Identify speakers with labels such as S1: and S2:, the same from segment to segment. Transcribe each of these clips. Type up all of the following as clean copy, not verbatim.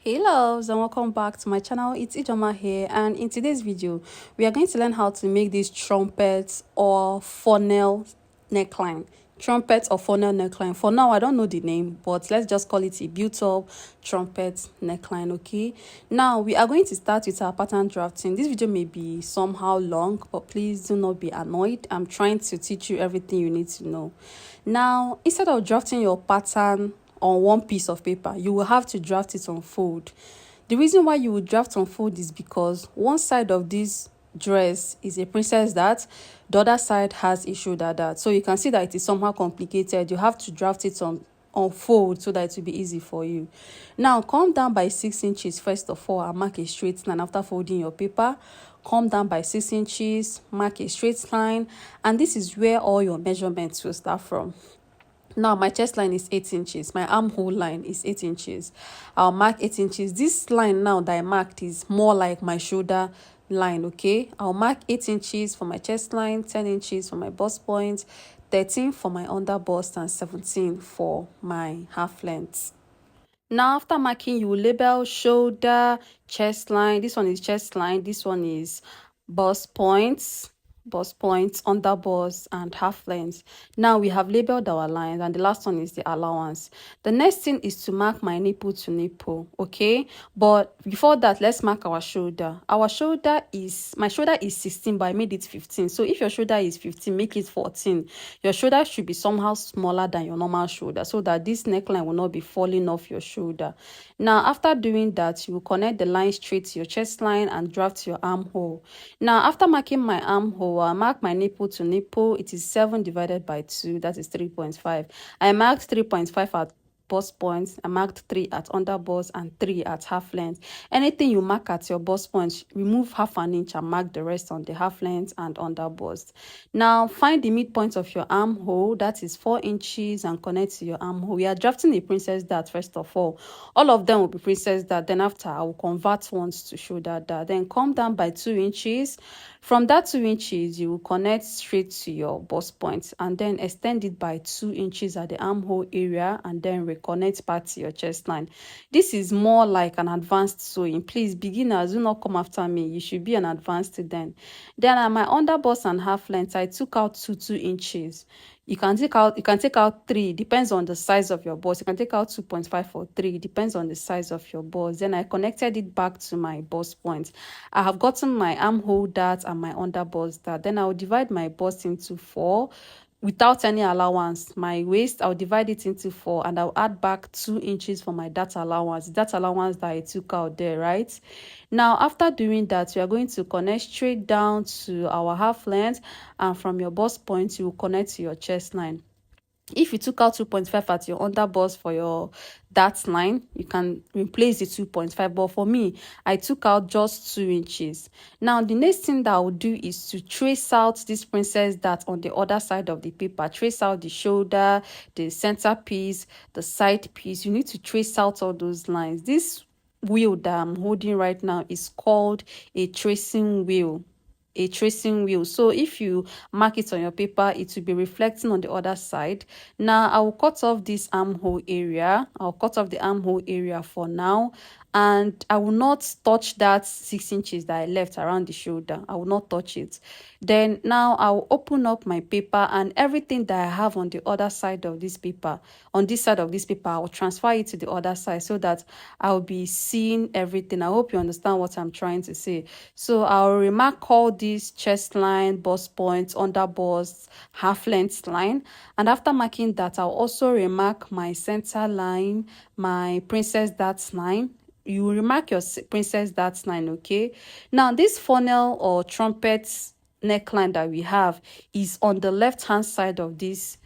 S1: Hey loves, and welcome back to my channel. It's Ijoma here, and in today's video we are going to learn how to make this trumpet or funnel neckline. Trumpet or funnel neckline. For now I don't know the name, but let's just call it a built up trumpet neckline. Okay, now we are going to start with our pattern drafting. This video may be somehow long, but please do not be annoyed. I'm trying to teach you everything you need to know. Now, instead of drafting your pattern on one piece of paper, you will have to draft it on fold. The reason why you would draft on fold is because one side of this dress is a princess dart, the other side has a shoulder dart. So you can see that it is somehow complicated. You have to draft it on fold so that it will be easy for you. Now come down by 6 inches first of all and mark a straight line after folding your paper. Come down by 6 inches, mark a straight line, and this is where all your measurements will start from. Now my chest line is 8 inches, my armhole line is 8 inches. I'll mark 8 inches. This line now that I marked is more like my shoulder line. Okay, I'll mark 8 inches for my chest line, 10 inches for my bust point, 13 for my under bust, and 17 for my half length. Now after marking, you will label shoulder, chest line. This one is chest line, this one is bust points, under bust, and half length. Now we have labeled our lines, and the last one is the allowance. The next thing is to mark my nipple to nipple. Okay, but before that, let's mark our shoulder. My shoulder is 16, but I made it 15. So if your shoulder is 15, make it 14. Your shoulder should be somehow smaller than your normal shoulder so that this neckline will not be falling off your shoulder. Now after doing that, you will connect the line straight to your chest line and draft your armhole. Now after marking my armhole, I mark my nipple to nipple. It is 7 divided by 2, that is 3.5. I marked 3.5 at bust points, I marked 3 at under bust and 3 at half length. Anything you mark at your bust point, remove half an inch and mark the rest on the half length and under bust. Now find the midpoint of your armhole, that is 4 inches, and connect to your armhole. We are drafting a princess dart first of all. All of them will be princess dart. Then after, I will convert ones to shoulder dart. Then come down by 2 inches. From that 2 inches, you will connect straight to your bust point and then extend it by 2 inches at the armhole area and then reconnect back to your chest line. This is more like an advanced sewing. Please, beginners, do not come after me. You should be an advanced student. Then at my under bust and half length, I took out 2 inches. You can take out 3, depends on the size of your bust. You can take out 2.5 or 3, depends on the size of your bust. Then I connected it back to my bust point. I have gotten my armhole dart and my under bust dart. Then I will divide my bust into 4 without any allowance. My waist, I'll divide it into 4 and I'll add back 2 inches for my dart allowance. That allowance that I took out there, right? Now after doing that, we are going to connect straight down to our half length, and from your bust point you will connect to your chest line. If you took out 2.5 at your under bust for your dart line, you can replace the 2.5, but for me, I took out just 2 inches. Now the next thing that I will do is to trace out this princess dart on the other side of the paper. Trace out the shoulder, the center piece, the side piece. You need to trace out all those lines. This wheel that I'm holding right now is called a tracing wheel. So if you mark it on your paper, it will be reflecting on the other side. Now I will cut off this armhole area. I'll cut off the armhole area for now, and I will not touch that 6 inches that I left around the shoulder. I will not touch it. Then now I will open up my paper, and everything that I have on the other side of this paper, on this side of this paper, I will transfer it to the other side so that I'll be seeing everything. I hope you understand what I'm trying to say. So I'll remark all these chest line, bust points, under bust, half length line, and after marking that, I'll also remark my center line, my princess dart line. You will remark your princess dart line. Okay, now this funnel or trumpet neckline that we have is on the left hand side of this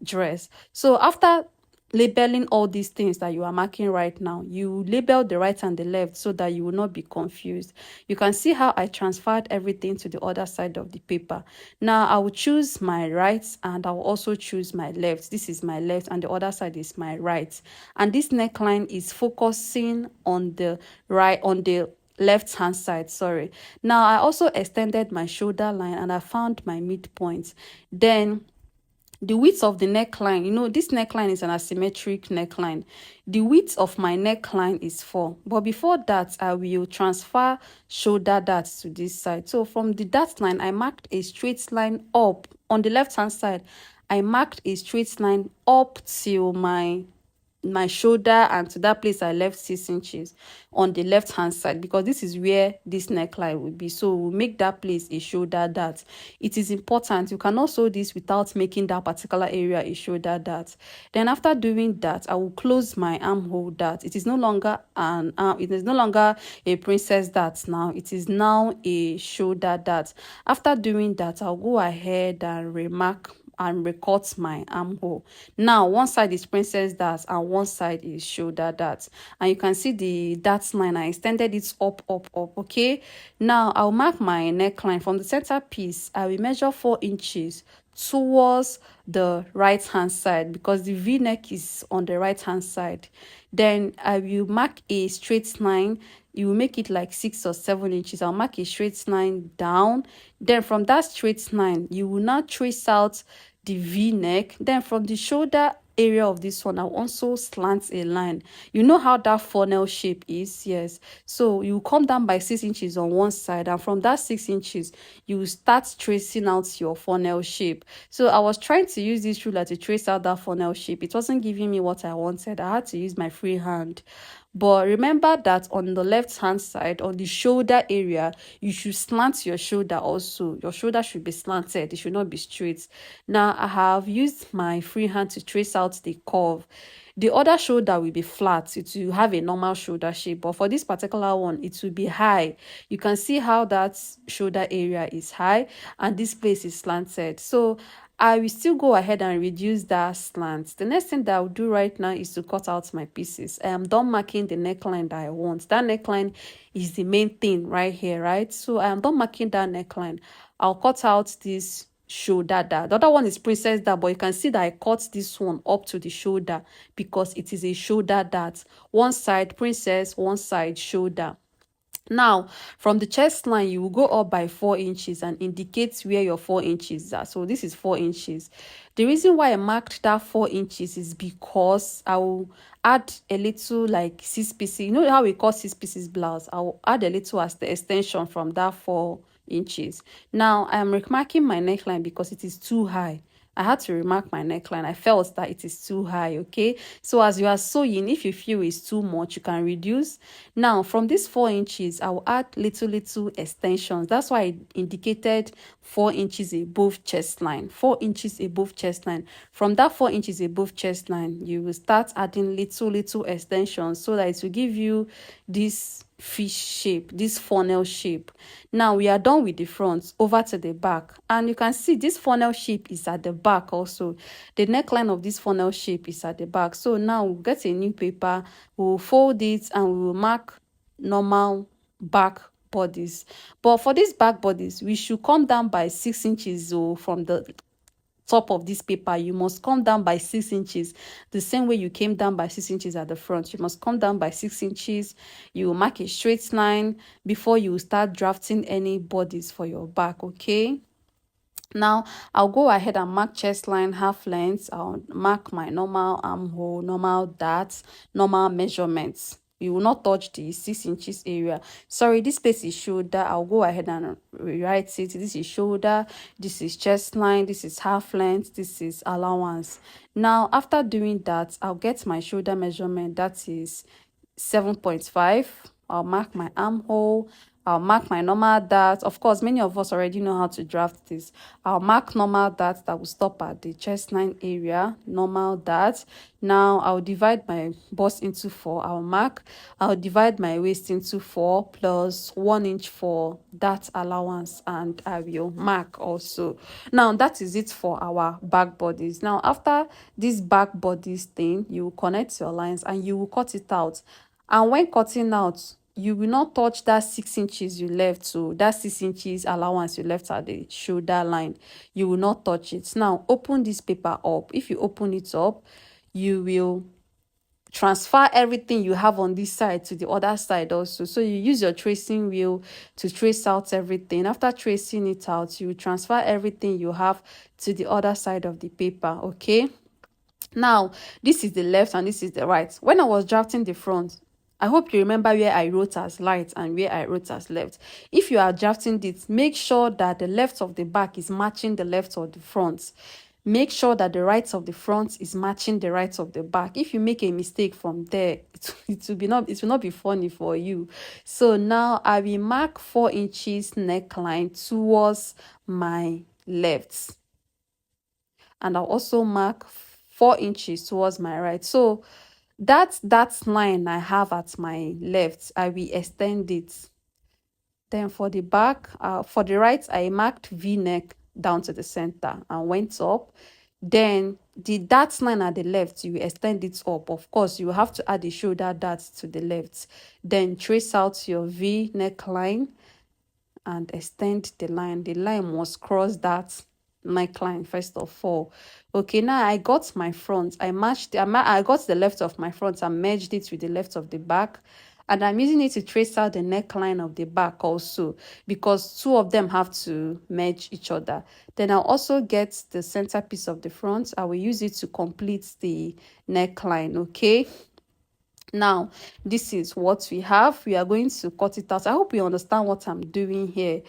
S1: dress. So after labeling all these things that you are marking right now, you label the right and the left so that you will not be confused. You can see how I transferred everything to the other side of the paper. Now I will choose my right and I will also choose my left. This is my left and the other side is my right, and this neckline is focusing on the right, on the left hand side. Sorry. Now I also extended my shoulder line and I found my midpoint. Then The width of the neckline, this neckline is an asymmetric neckline. The width of my neckline is 4. But before that, I will transfer shoulder dart to this side. So from the dart line, I marked a straight line up. On the left hand side, I marked a straight line up till my shoulder, and to that place I left 6 inches on the left hand side, because this is where this neckline will be. So we'll make that place a shoulder dart. It is important. You cannot sew this without making that particular area a shoulder dart. Then after doing that, I will close my armhole dart. It is no longer a princess dart now. It is now a shoulder dart. After doing that, I'll go ahead and remark and recut my armhole. Now one side is princess dart and one side is shoulder dart, and you can see the dart line. I extended it up. Okay, now I'll mark my neckline. From the center piece, I will measure 4 inches towards the right hand side, because the v-neck is on the right hand side. Then I will mark a straight line. You will make it like 6 or 7 inches. I'll mark a straight line down. Then from that straight line, you will now trace out the v-neck. Then from the shoulder area of this one, I'll also slant a line. You know how that funnel shape is? Yes. So you come down by 6 inches on one side, and from that 6 inches, you will start tracing out your funnel shape. So I was trying to use this ruler to trace out that funnel shape. It wasn't giving me what I wanted. I had to use my free hand. But remember that on the left hand side, on the shoulder area, you should slant your shoulder also. Your shoulder should be slanted. It should not be straight. Now I have used my free hand to trace out the curve. The other shoulder will be flat. It will have a normal shoulder shape, but for this particular one, it will be high. You can see how that shoulder area is high and this place is slanted. So I will still go ahead and reduce that slant. The next thing that I'll do right now is to cut out my pieces. I am done marking the neckline that I want. That neckline is the main thing right here, right? So I am done marking that neckline. I'll cut out this shoulder dart. The other one is princess dart, but you can see that I cut this one up to the shoulder because it is a shoulder dart. One side princess, one side shoulder. Now from the chest line, you will go up by 4 inches and indicate where your 4 inches are. So this is 4 inches. The reason why I marked that 4 inches is because I will add a little like 6 pieces. You know how we cut 6 pieces blouse? I will add a little as the extension from that 4 inches. Now I am remarking my neckline because it is too high. I had to remark my neckline. I felt that it is too high. Okay, so as you are sewing, if you feel it's too much, you can reduce. Now from this 4 inches, I will add little extensions. That's why I indicated 4 inches above chest line. 4 inches above chest line. From that 4 inches above chest line, you will start adding little extensions so that it will give you this fish shape, this funnel shape. Now we are done with the front. Over to the back, and you can see this funnel shape is at the back also. The neckline of this funnel shape is at the back. So now we'll get a new paper, we'll fold it, and we will mark normal back bodies. But for this back bodies, we should come down by 6 inches. So from the top of this paper, you must come down by 6 inches, the same way you came down by 6 inches at the front. You must come down by 6 inches. You will mark a straight line before you start drafting any bodies for your back. Okay, now I'll go ahead and mark chest line half length. I'll mark my normal armhole, normal darts, normal measurements. You will not touch the 6 inches area. Sorry, this place is shoulder. I'll go ahead and rewrite it. This is shoulder, this is chest line, this is half length, this is allowance. Now after doing that, I'll get my shoulder measurement. That is 7.5. I'll mark my armhole. I'll mark my normal dart. Of course, many of us already know how to draft this. I'll mark normal dart that will stop at the chest line area, normal dart. Now I'll divide my bust into 4. I'll divide my waist into 4 plus 1 inch for dart allowance, and I will mark also. Now that is it for our back bodies. Now after this back bodies thing, you will connect your lines and you will cut it out. And when cutting out, you will not touch that 6 inches you left. So that 6 inches allowance you left at the shoulder line, you will not touch it. Now open this paper up. If you open it up, you will transfer everything you have on this side to the other side also. So you use your tracing wheel to trace out everything. After tracing it out, you transfer everything you have to the other side of the paper. Okay, now this is the left and this is the right. When I was drafting the front, I hope you remember where I wrote as right and where I wrote as left. If you are drafting this, make sure that the left of the back is matching the left of the front. Make sure that the right of the front is matching the right of the back. If you make a mistake from there, it will not be funny for you. So now I will mark 4 inches neckline towards my left, and I'll also mark 4 inches towards my right. So that line I have at my left, I will extend it. Then for the back, for the right, I marked V-neck down to the center and went up. Then that line at the left, you extend it up. Of course, you have to add the shoulder dart to the left. Then trace out your V neckline and extend the line. The line must cross that neckline first of all. Okay, now I got my front. I got the left of my front and merged it with the left of the back. And I'm using it to trace out the neckline of the back also, because two of them have to merge each other. Then I'll also get the center piece of the front. I will use it to complete the neckline. Okay, now this is what we have. We are going to cut it out. I hope you understand what I'm doing here.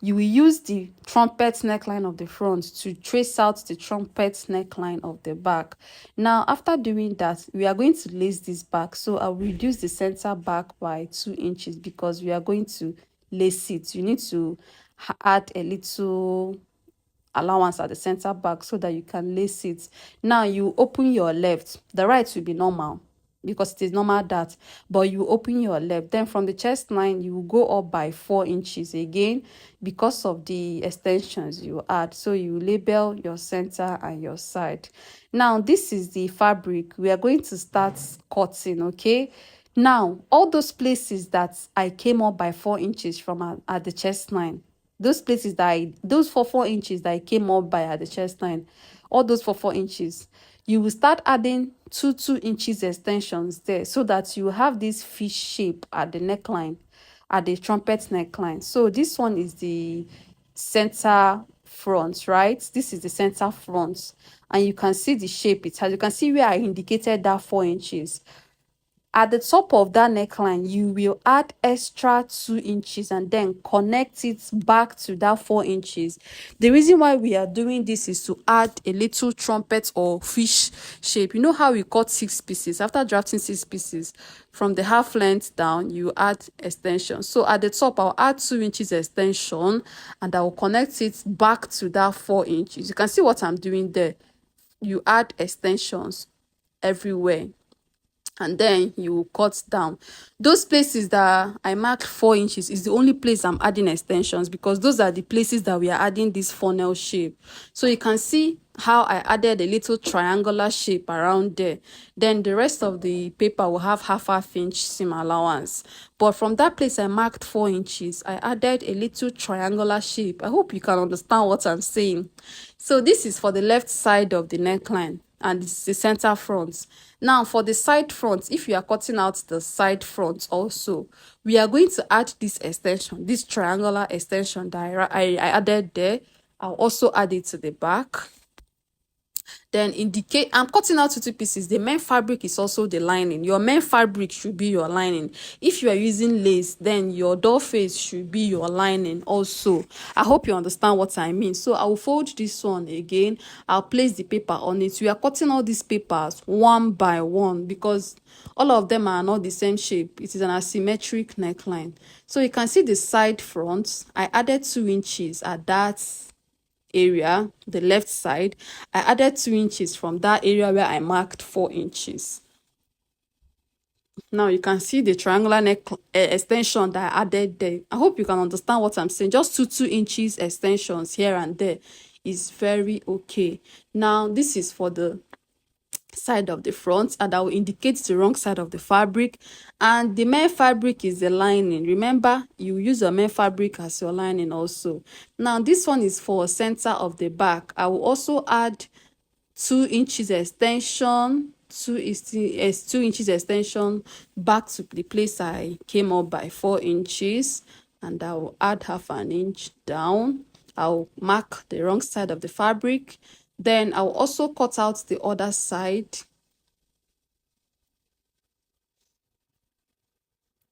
S1: You will use the trumpet neckline of the front to trace out the trumpet neckline of the back. Now after doing that, we are going to lace this back. So I'll reduce the center back by 2 inches because we are going to lace it. You need to add a little allowance at the center back so that you can lace it. Now you open your left. The right will be normal because it is normal that, but you open your left. Then from the chest line, you will go up by 4 inches again because of the extensions you add. So you label your center and your side. Now this is the fabric. We are going to start cutting. Okay, now all those places that I came up by 4 inches from at the chest line, those places that those 4 inches that I came up by at the chest line, all those 4 inches, you will start adding 2 inches extensions there so that you have this fish shape at the neckline, at the trumpet neckline. So this one is the center front, right? This is the center front, and you can see the shape it has. You can see where I indicated that 4 inches. At the top of that neckline, you will add extra 2 inches and then connect it back to that 4 inches. The reason why we are doing this is to add a little trumpet or fish shape. You know how we cut 6 pieces? After drafting 6 pieces, from the half length down, you add extension. So at the top, I'll add 2 inches extension and I will connect it back to that 4 inches. You can see what I'm doing there. You add extensions everywhere, and then you cut down. Those places that I marked 4 inches is the only place I'm adding extensions, because those are the places that we are adding this funnel shape. So you can see how I added a little triangular shape around there. Then the rest of the paper will have half inch seam allowance. But from that place I marked 4 inches, I added a little triangular shape. I hope you can understand what I'm saying. So this is for the left side of the neckline, and this is the center front. Now for the side front, if you are cutting out the side front also, we are going to add this extension, this triangular extension that I added there. I'll also add it to the back. Then indicate, I'm cutting out 2 pieces. The main fabric is also the lining. Your main fabric should be your lining. If you are using lace, then your door face should be your lining also. I hope you understand what I mean. So I will fold this one again. I'll place the paper on it. We are cutting all these papers one by one because all of them are not the same shape. It is an asymmetric neckline. So you can see the side front. I added 2 inches at that area, the left side. I added 2 inches from that area where I marked 4 inches. Now you can see the triangular neck extension that I added there. I hope you can understand what I'm saying. Just 2 inches extensions here and there is very okay. Now this is for the side of the front, and I will indicate the wrong side of the fabric, and the main fabric is the lining. Remember, you use your main fabric as your lining also. Now this one is for center of the back. I will also add 2 inches extension 2 inches extension back to the place I came up by 4 inches, and I will add half an inch down. I'll mark the wrong side of the fabric. Then I'll also cut out the other side.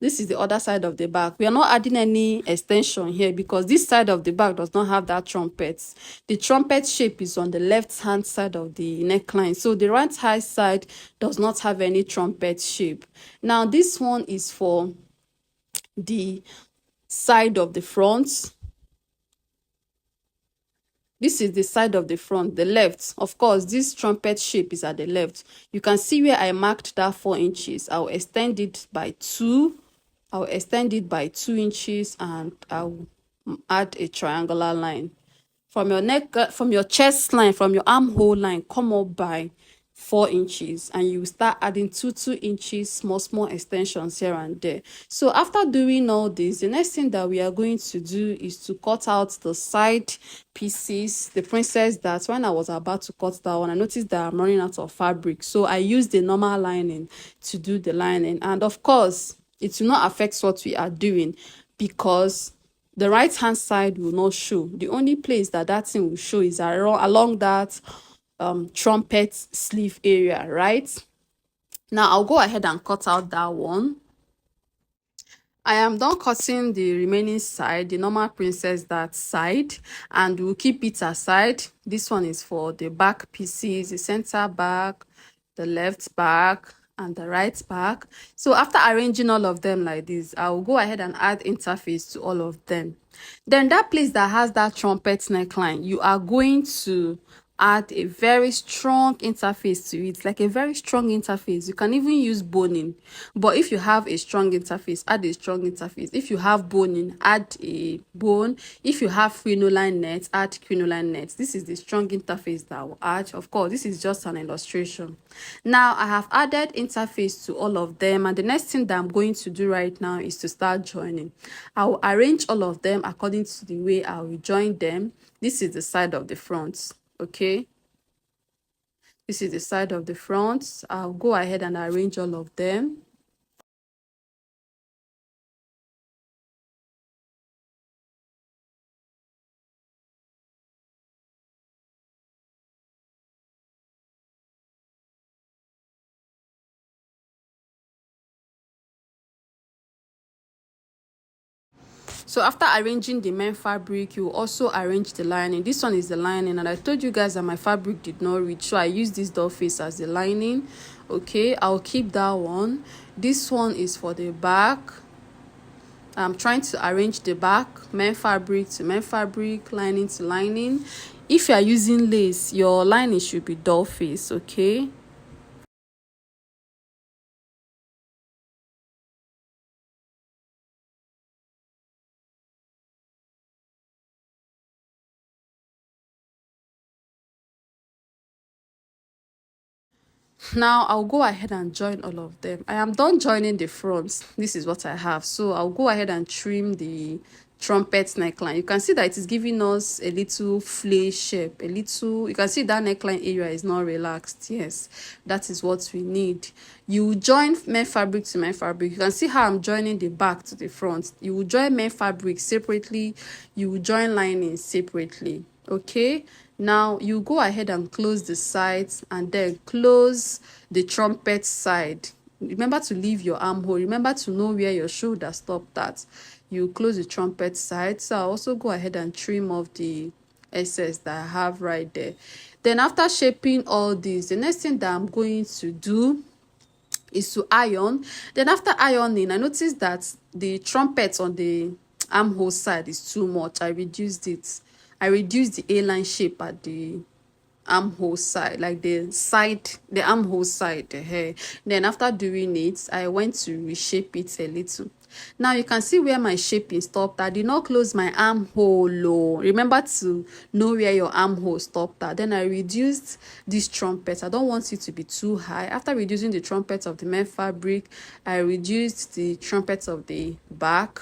S1: This is the other side of the back. We are not adding any extension here because this side of the back does not have that trumpet. The trumpet shape is on the left hand side of the neckline, so the right hand side does not have any trumpet shape. Now this one is for the side of the front. This is the side of the front, the left. Of course, this trumpet shape is at the left. You can see where I marked that 4 inches. I'll extend it by 2. I'll extend it by 2 inches, and I'll add a triangular line. From your neck, from your chest line, from your armhole line, come up by 4 inches, and you start adding 2 inches small extensions here and there. So after doing all this, the next thing that we are going to do is to cut out the side pieces. The princess, that when I was about to cut that one, I noticed that I'm running out of fabric, so I used the normal lining to do the lining. And of course, it will not affect what we are doing because the right hand side will not show. The only place that thing will show is along that trumpet sleeve area, right? Now I'll go ahead and cut out that one. I am done cutting the remaining side, the normal princess that side, and we'll keep it aside. This one is for the back pieces, the center back, the left back, and the right back. So after arranging all of them like this, I will go ahead and add interface to all of them. Then that place that has that trumpet neckline, you are going to add a very strong interface to it, like a very strong interface. You can even use boning, but if you have a strong interface, add a strong interface. If you have boning, add a bone. If you have crinoline net, add crinoline net. This is the strong interface that I will add. Of course, this is just an illustration. Now I have added interface to all of them, and the next thing that I'm going to do right now is to start joining. I will arrange all of them according to the way I will join them. This is the side of the front. Okay, this is the side of the front. I'll go ahead and arrange all of them. So after arranging the main fabric, you also arrange the lining. This one is the lining, and I told you guys that my fabric did not reach, so I used this doll face as the lining. Okay, I'll keep that one. This one is for the back. I'm trying to arrange the back, main fabric to main fabric, lining to lining. If you are using lace, your lining should be doll face. Okay. Now I'll go ahead and join all of them. I am done joining the fronts. This is what I have, so I'll go ahead and trim the trumpet neckline. You can see that it is giving us a little flay shape, a little. You can see that neckline area is not relaxed. Yes, that is what we need. You join main fabric to main fabric. You can see how I'm joining the back to the front. You will join main fabric separately, you will join lining separately. Okay, now you go ahead and close the sides and then close the trumpet side. Remember to leave your armhole. Remember to know where your shoulder stopped at. You close the trumpet side. So I'll also go ahead and trim off the excess that I have right there. Then after shaping all this, the next thing that I'm going to do is to iron. Then after ironing, I noticed that the trumpet on the armhole side is too much. I reduced it. I reduced the A-line shape at the armhole side, like the armhole side, the hair. Then after doing it, I went to reshape it a little. Now you can see where my shaping stopped. I did not close my armhole low. Remember to know where your armhole stopped at. Then I reduced this trumpet. I don't want it to be too high. After reducing the trumpet of the main fabric, I reduced the trumpet of the back.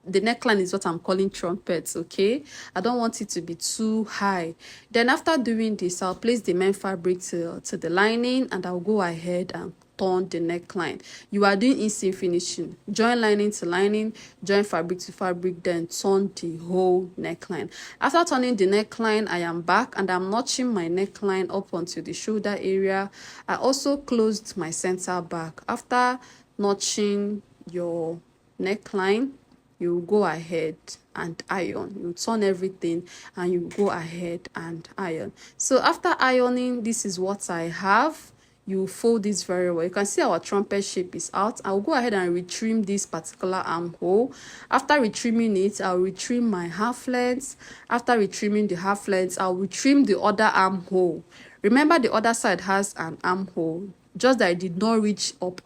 S1: The neckline is what I'm calling trumpets, okay? I don't want it to be too high. Then after doing this, I'll place the main fabric to the lining, and I'll go ahead and turn the neckline. You are doing inseam finishing. Join lining to lining, join fabric to fabric, then turn the whole neckline. After turning the neckline, I am back and I'm notching my neckline up onto the shoulder area. I also closed my center back. After notching your neckline, you go ahead and iron. You turn everything and you go ahead and iron. So after ironing, this is what I have. You fold this very well. You can see our trumpet shape is out. I'll go ahead and retrim this particular armhole. After retrimming it, I'll retrim my half length. After retrimming the half length, I'll retrim the other armhole. Remember, the other side has an armhole, just that I did not reach up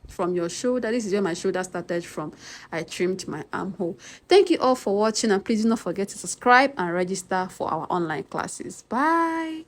S1: from your shoulder. This is where my shoulder started from. I trimmed my armhole. Thank you all for watching, and please do not forget to subscribe and register for our online classes. Bye.